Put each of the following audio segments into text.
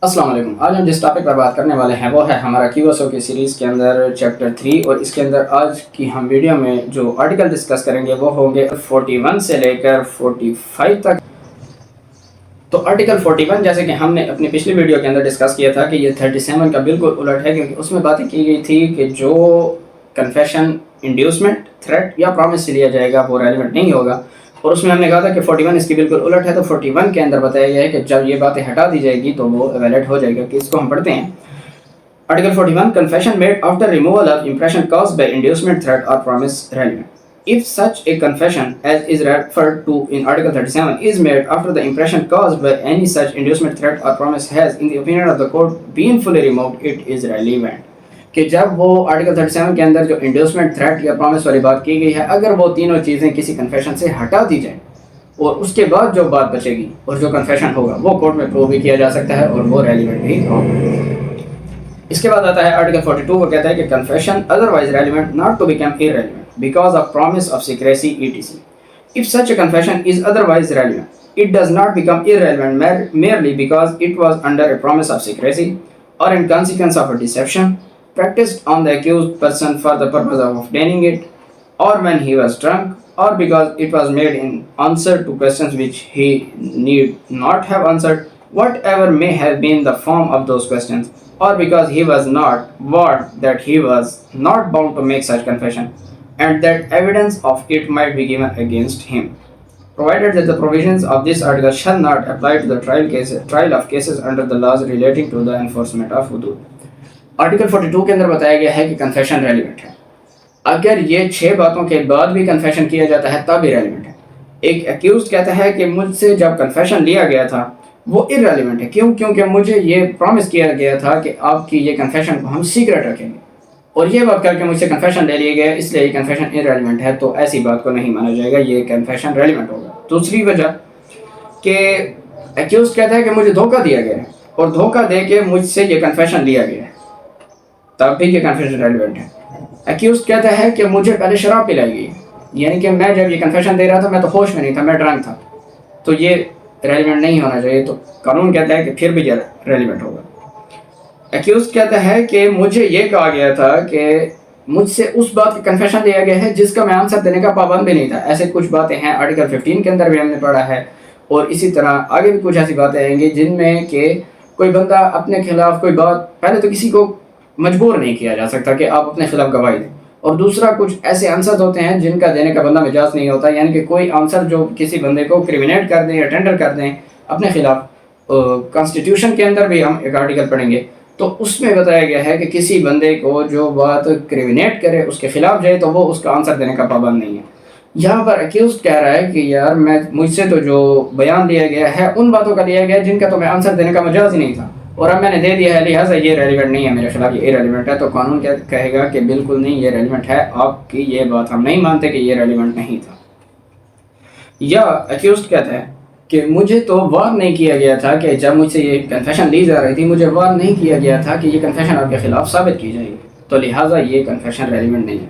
السلام علیکم. آج ہم جس ٹاپک پر بات کرنے والے ہیں وہ ہے ہمارا QSO کی سیریز کے اندر چیپٹر 3 اور اس کے اندر آج کی ہم ویڈیو میں جو آرٹیکل ڈسکس کریں گے وہ ہوں گے 41 سے لے کر 45 تک. تو آرٹیکل 41 جیسے کہ ہم نے اپنی پچھلی ویڈیو کے اندر ڈسکس کیا تھا کہ یہ 37 کا بالکل الٹ ہے، کیونکہ اس میں باتیں کی گئی تھی کہ جو کنفیشن انڈیوسمنٹ تھریٹ یا پرومس سے لیا جائے گا وہ ریلیونٹ نہیں ہوگا، اور اس میں ہم نے کہا تھا کہ 41 اس کی بالکل الٹ ہے. تو 41 کے اندر بتایا گیا ہے کہ جب یہ باتیں ہٹا دی جائے گی تو وہ ویلڈ ہو جائے گا. کہ اس کو ہم پڑھتے ہیں. Article 41 Confession made after removal of impression caused by inducement, threat or promise relevant. If such a confession as is referred to in Article 37 is made after the impression caused by any such inducement, threat or promise has, in the opinion of the court, been fully removed, it is relevant. کہ جب وہ article 37 کے اندر جو انڈیوسمنٹ threat یا promise والی بات کی گئی ہے، اگر وہ تینوں چیزیں کسی کنفیشن سے ہٹا دی جائیں اور اس کے بعد جو بات بچے گی اور جو کنفیشن ہوگا وہ کورٹ میں پروو بھی کیا جا سکتا ہے اور وہ ریلیونٹ بھی ہوگا. اس کے بعد آتا ہے آرٹیکل 42 وہ کہتا ہے کہ confession otherwise relevant not to become irrelevant because of promise of secrecy etc. If such a confession is otherwise relevant, it does not become irrelevant merely because it was under a promise of secrecy or in consequence of a deception practiced on the accused person for the purpose of obtaining it, or when he was drunk, or because it was made in answer to questions which he need not have answered, whatever may have been the form of those questions, or because he was not warned that he was not bound to make such confession, and that evidence of it might be given against him, provided that the provisions of this article shall not apply to the trial of cases under the laws relating to the enforcement of hudud. Article 42 کے اندر بتایا گیا ہے کہ confession relevant ہے. اگر یہ 6 باتوں کے بعد بھی کنفیشن کیا جاتا ہے تب بھی ریلیونٹ ہے. ایک ایکیوزڈ کہتا ہے کہ مجھ سے جب کنفیشن لیا گیا تھا وہ irrelevant ہے. کیوں؟ کیونکہ مجھے یہ پرومس کیا گیا تھا کہ آپ کی یہ کنفیشن کو ہم سیکرٹ رکھیں گے، اور یہ بات کر کے مجھ سے کنفیشن لے لیا گیا اس لیے یہ کنفیشن irrelevant ہے. تو ایسی بات کو نہیں مانا جائے گا، یہ کنفیشن ریلیونٹ ہوگا. دوسری وجہ کہ ایکیوزڈ کہتا ہے کہ مجھے دھوکہ دیا گیا ہے اور دھوکہ دے کے مجھ سے یہ کنفیشن لیا گیا ہے تب بھی یہ کنفیشن ریلیونٹ ہے. ایکیوزڈ کہتا ہے کہ مجھے پہلے شراب پلائی گئی، یعنی کہ میں جب یہ کنفیشن دے رہا تھا میں تو ہوش میں نہیں تھا، میں ڈرنک تھا، تو یہ ریلیونٹ نہیں ہونا چاہیے. تو قانون کہتا ہے کہ پھر بھی یہ ریلیونٹ ہوگا. ایکیوزڈ کہتا ہے کہ مجھے یہ کہا گیا تھا کہ مجھ سے اس بات کا کنفیشن لیا گیا ہے جس کا میں آنسر دینے کا پابند بھی نہیں تھا. ایسے کچھ باتیں ہیں آرٹیکل 15 کے اندر بھی ہم نے پڑھا ہے، اور اسی طرح آگے بھی کچھ ایسی باتیں آئیں گی جن میں کہ کوئی بندہ اپنے خلاف کوئی بات، پہلے تو کسی کو مجبور نہیں کیا جا سکتا کہ آپ اپنے خلاف گواہی دیں، اور دوسرا کچھ ایسے آنسر ہوتے ہیں جن کا دینے کا بندہ مجاز نہیں ہوتا، یعنی کہ کوئی آنسر جو کسی بندے کو کریمنیٹ کر دیں یا ٹینڈر کر دیں اپنے خلاف. کانسٹیٹیوشن کے اندر بھی ہم ایک آرٹیکل پڑھیں گے تو اس میں بتایا گیا ہے کہ کسی بندے کو جو بات کریمنیٹ کرے اس کے خلاف جائے تو وہ اس کا آنسر دینے کا پابند نہیں ہے. یہاں پر ایکیوزڈ کہہ رہا ہے کہ یار مجھ سے تو جو بیان لیا گیا ہے ان باتوں کا لیا گیا جن کا تو میں آنسر دینے کا مجاز ہی نہیں تھا، اور اب میں نے دے دیا ہے لہٰذا یہ ریلیونٹ نہیں ہے میرے خلاف، یہ irrelevant ہے. تو قانون کیا کہے گا کہ بالکل نہیں، یہ ریلیونٹ ہے، آپ کی یہ بات ہم نہیں مانتے کہ یہ ریلیونٹ نہیں تھا. یا ایکیوزڈ کہتا ہے کہ مجھے تو وارن نہیں کیا گیا تھا کہ جب مجھ سے یہ کنفیشن لی جا رہی تھی مجھے وارن نہیں کیا گیا تھا کہ یہ کنفیشن آپ کے خلاف ثابت کی جائے گی، تو لہٰذا یہ کنفیشن ریلیونٹ نہیں ہے.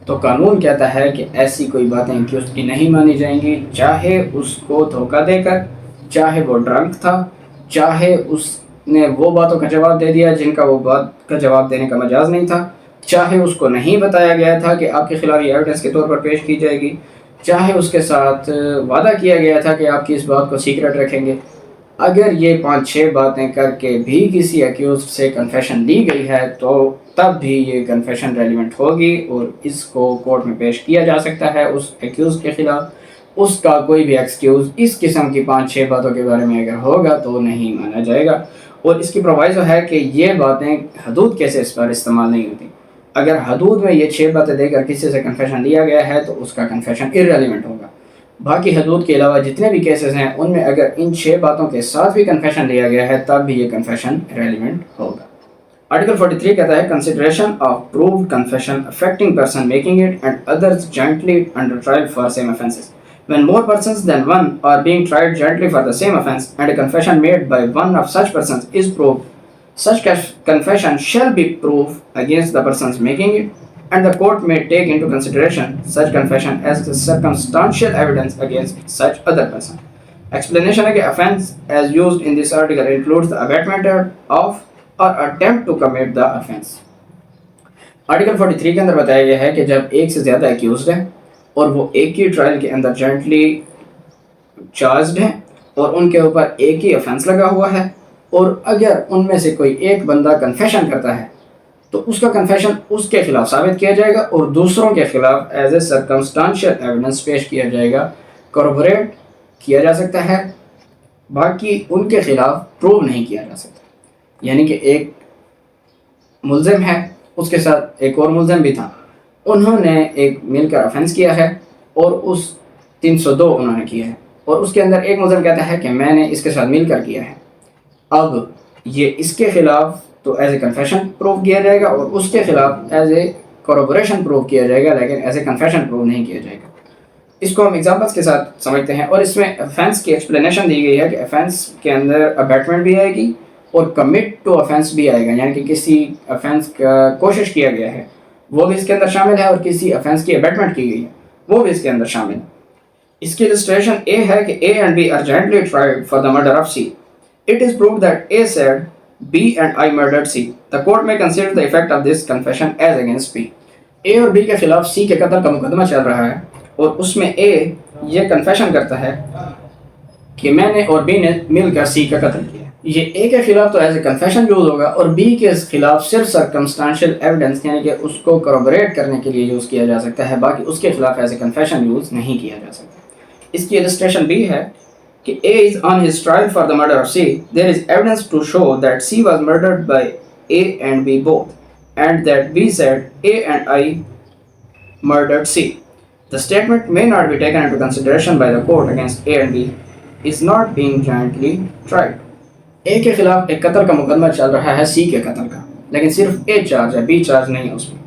تو قانون کہتا ہے کہ ایسی کوئی باتیں ایکیوزڈ کی نہیں مانی جائیں گی، چاہے اس کو دھوکہ دے کر، چاہے وہ ڈرنک تھا، چاہے اس نے وہ باتوں کا جواب دے دیا جن کا وہ بات کا جواب دینے کا مجاز نہیں تھا، چاہے اس کو نہیں بتایا گیا تھا کہ آپ کے خلاف یہ ایویڈنس کے طور پر پیش کی جائے گی، چاہے اس کے ساتھ وعدہ کیا گیا تھا کہ آپ کی اس بات کو سیکرٹ رکھیں گے. اگر یہ 5-6 باتیں کر کے بھی کسی ایکیوزڈ سے کنفیشن لی گئی ہے تو تب بھی یہ کنفیشن ریلیونٹ ہوگی اور اس کو کورٹ میں پیش کیا جا سکتا ہے اس ایکیوزڈ کے خلاف. اس کا کوئی بھی ایکسکیوز اس قسم کی 5-6 باتوں کے بارے میں اگر ہوگا تو نہیں مانا جائے گا. اور اس کی پرووائزو ہے کہ یہ باتیں حدود کیسز پر استعمال نہیں ہوتی. اگر حدود میں یہ 6 باتیں دے کر کسی سے کنفیشن لیا گیا ہے تو اس کا کنفیشن irrelevant ہوگا. باقی حدود کے علاوہ جتنے بھی کیسز ہیں ان میں اگر ان 6 باتوں کے ساتھ بھی کنفیشن لیا گیا ہے تب بھی یہ کنفیشن ریلیونٹ ہوگا. آرٹیکل 43 کہتا ہے consideration of proved confession affecting person making it and others jointly under trial for same offences. When more persons than one are being tried jointly for the same offence and a confession made by one of such persons is proved, such confession shall be proof against the persons making it, and the court may take into consideration such confession as the circumstantial evidence against such other person. Explanation ہے کہ offense as used in this article includes the abatement of or attempt to commit the offense. Article 43 کے اندر بتایا گیا ہے کہ جب ایک سے زیادہ ایکیوزڈ ہیں اور وہ ایک ہی ٹرائل کے اندر جوائنٹلی چارجڈ ہیں اور ان کے اوپر ایک ہی offense لگا ہوا ہے، اور اگر ان میں سے کوئی ایک بندہ کنفیشن کرتا ہے تو اس کا کنفیشن اس کے خلاف ثابت کیا جائے گا اور دوسروں کے خلاف ایز اے سرکمسٹانشل ایویڈنس پیش کیا جائے گا، کوربوریٹ کیا جا سکتا ہے، باقی ان کے خلاف پروو نہیں کیا جا سکتا۔ یعنی کہ ایک ملزم ہے، اس کے ساتھ ایک اور ملزم بھی تھا، انہوں نے ایک مل کر افینس کیا ہے اور اس 302 انہوں نے کیا ہے، اور اس کے اندر ایک ملزم کہتا ہے کہ میں نے اس کے ساتھ مل کر کیا ہے۔ اب یہ اس کے خلاف تو ایز اے کنفیشن پروو کیا جائے گا اور اس کے خلاف ایز اے کوربوریشن پروو کیا جائے گا، لیکن ایز اے کنفیشن پروو نہیں کیا جائے گا۔ اس کو ہم ایگزامپلس کے ساتھ سمجھتے ہیں، اور اس میں افینس کی ایکسپلینیشن دی گئی ہے کہ افینس کے اندر ابیٹمنٹ بھی آئے گی اور کمٹ ٹو افینس بھی آئے گا، یعنی کہ کسی افینس کا کوشش کیا گیا ہے وہ بھی اس کے اندر شامل ہے، اور کسی افینس کی ابیٹمنٹ کی گئی ہے وہ بھی اس کے اندر شامل ہے۔ اس کی illustration A ہے کہ A and B are jointly tried for the murder of C. It is proved that A said B and I murdered C. The court may consider the effect of this confession as against B. A اور B کے خلاف C کے قتل کا مقدمہ چل رہا ہے، اور اس میں A یہ کنفیشن کرتا ہے کہ میں نے اور B نے مل کر C کا قتل کیا۔ یہ A کے خلاف تو ایز اے کنفیشن یوز ہوگا، اور B کے خلاف صرف سرکمسٹانشل ایویڈنس یعنی کہ اس کو کوربوریٹ کرنے کے لیے یوز کیا جا سکتا ہے، باقی اس کے خلاف ایز اے کنفیشن یوز نہیں کیا جا سکتا۔ اس کی illustration بھی ہے کہ A is on his trial for the murder of C. There is evidence to show that C was murdered by A and B both, and that B said A and I murdered C. The statement may not be taken into consideration by the court against A and B is not being jointly tried. A کے خلاف ایک قتل کا مقدمہ چل رہا ہے C کے قتل کا، لیکن صرف A چارج ہے، B چارج نہیں ہے اس میں،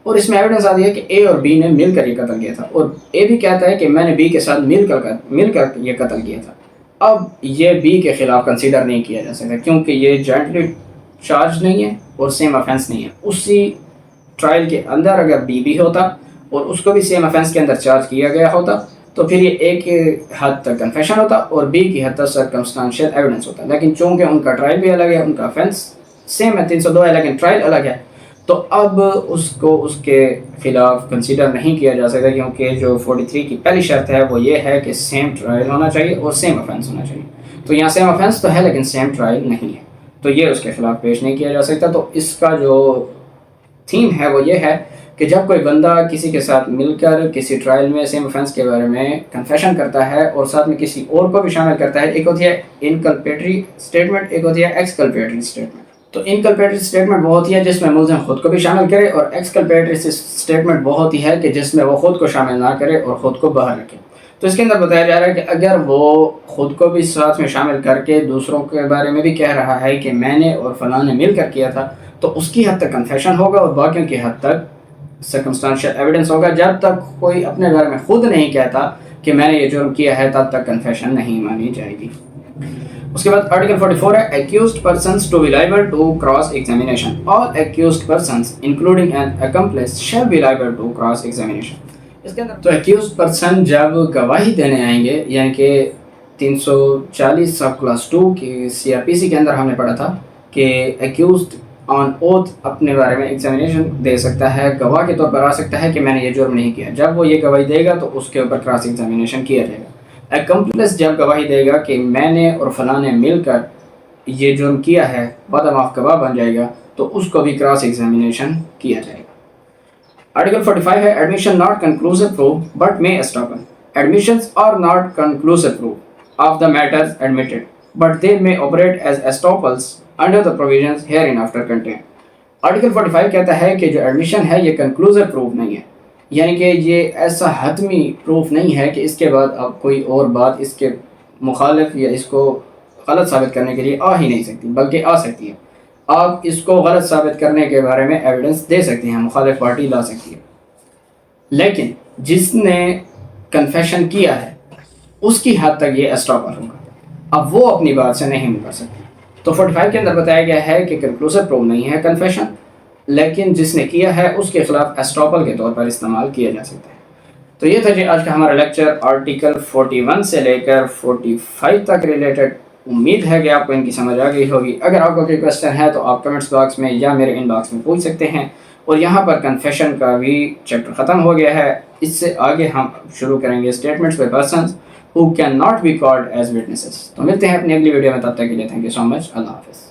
اور اس میں ایویڈنس آتی ہے کہ A اور B نے مل کر یہ قتل کیا تھا، اور A بھی کہتا ہے کہ میں نے B کے ساتھ مل کر یہ قتل کیا تھا۔ اب یہ B کے خلاف کنسیڈر نہیں کیا جا سکتا کیونکہ یہ جوائنٹلی چارج نہیں ہے اور سیم افینس نہیں ہے۔ اسی ٹرائل کے اندر اگر B بھی ہوتا اور اس کو بھی سیم افینس کے اندر چارج کیا گیا ہوتا تو پھر یہ ایک حد تک کنفیشن ہوتا اور B کی حد تک سرکمسٹانشل ایویڈنس ہوتا، لیکن چونکہ ان کا ٹرائل بھی الگ ہے، ان کا افینس سیم ہے 302 ہے لیکن ٹرائل الگ ہے، تو اب اس کو اس کے خلاف کنسیڈر نہیں کیا جا سکتا، کیونکہ جو 43 کی پہلی شرط ہے وہ یہ ہے کہ سیم ٹرائل ہونا چاہیے اور سیم افینس ہونا چاہیے۔ تو یہاں سیم افینس تو ہے لیکن سیم ٹرائل نہیں ہے، تو یہ اس کے خلاف پیش نہیں کیا جا سکتا۔ تو اس کا جو تھیم ہے وہ یہ ہے کہ جب کوئی بندہ کسی کے ساتھ مل کر کسی ٹرائل میں سیم افینس کے بارے میں کنفیشن کرتا ہے اور ساتھ میں کسی اور کو بھی شامل کرتا ہے، ایک ہوتی ہے انکلپیٹری اسٹیٹمنٹ، ایک ہوتی ہے ایکسکلپیٹری اسٹیٹمنٹ۔ تو انکلپیٹری اسٹیٹمنٹ وہ ہوتی ہے جس میں ملزم خود کو بھی شامل کرے، اور ایکسکلپیٹری اسٹیٹمنٹ وہ ہوتی ہے کہ جس میں وہ خود کو شامل نہ کرے اور خود کو باہر رکھے۔ تو اس کے اندر بتایا جا رہا ہے کہ اگر وہ خود کو بھی ساتھ میں شامل کر کے دوسروں کے بارے میں بھی کہہ رہا ہے کہ میں نے اور فلاں نے مل کر کیا تھا، تو اس کی حد تک کنفیشن ہوگا اور باقیوں کی حد تک سرکمسٹانشل ایویڈنس ہوگا۔ جب تک کوئی اپنے بارے میں خود نہیں کہتا کہ میں نے یہ جرم کیا ہے تب تک کنفیشن نہیں مانی جائے گی۔ اس کے بعد آرٹیکل 44 ہے accused persons to be liable to cross examination. All accused persons including an accomplice shall be liable to cross examination. اس کے اندر تو accused person جب گواہی دینے آئیں گے، یعنی کہ 340 سب کلاس 2 کی CRPC کے اندر ہم نے پڑھا تھا کہ accused on oath اپنے بارے میں ایگزامینیشن دے سکتا ہے، گواہ کے طور پر آ سکتا ہے کہ میں نے یہ جرم نہیں کیا۔ جب وہ یہ گواہی دے گا تو اس کے اوپر کراس ایگزامینیشن کیا جائے گا۔ ایکمپلس جب گواہی دے گا کہ میں نے اور فلاں نے مل کر یہ جرم کیا ہے، وعدہ معاف گواہ بن جائے گا، تو اس کو بھی کراس ایگزامینیشن کیا جائے گا۔ آرٹیکل 45 ہے admission not conclusive proof but may estoppel. Admissions are not conclusive proof of the matters admitted but they may operate as estoppels under the provisions hereinafter contained. Article 45 کہتا ہے کہ جو admission ہے یہ کنکلوسیو proof نہیں ہے، یعنی کہ یہ ایسا حتمی پروف نہیں ہے کہ اس کے بعد اب کوئی اور بات اس کے مخالف یا اس کو غلط ثابت کرنے کے لیے آ ہی نہیں سکتی، بلکہ آ سکتی ہے۔ آپ اس کو غلط ثابت کرنے کے بارے میں ایویڈنس دے سکتے ہیں، مخالف پارٹی لا سکتی ہے، لیکن جس نے کنفیشن کیا ہے اس کی حد تک یہ اسٹاپر ہوگا، اب وہ اپنی بات سے نہیں مکر سکتی۔ تو 45 کے اندر بتایا گیا ہے کہ کنکلوسیو پروف نہیں ہے کنفیشن، لیکن جس نے کیا ہے اس کے خلاف اسٹاپل کے طور پر استعمال کیا جا سکتا ہے۔ تو یہ تھا جی آج کا ہمارا لیکچر آرٹیکل 41 سے لے کر 45 تک ریلیٹڈ. امید ہے کہ آپ کو ان کی سمجھ آ گئی ہوگی. اگر آپ کو کوئی کوشچن ہے تو آپ کمنٹس باکس میں یا میرے ان باکس میں پوچھ سکتے ہیں. اور یہاں پر کنفیشن کا بھی چیپٹر ختم ہو گیا ہے. اس سے آگے ہم شروع کریں گے statements by persons who cannot be called as witnesses. تو ملتے ہیں اپنی اگلی ویڈیو میں، تب تک کے لیے تھینک یو سو مچ. اللہ حافظ.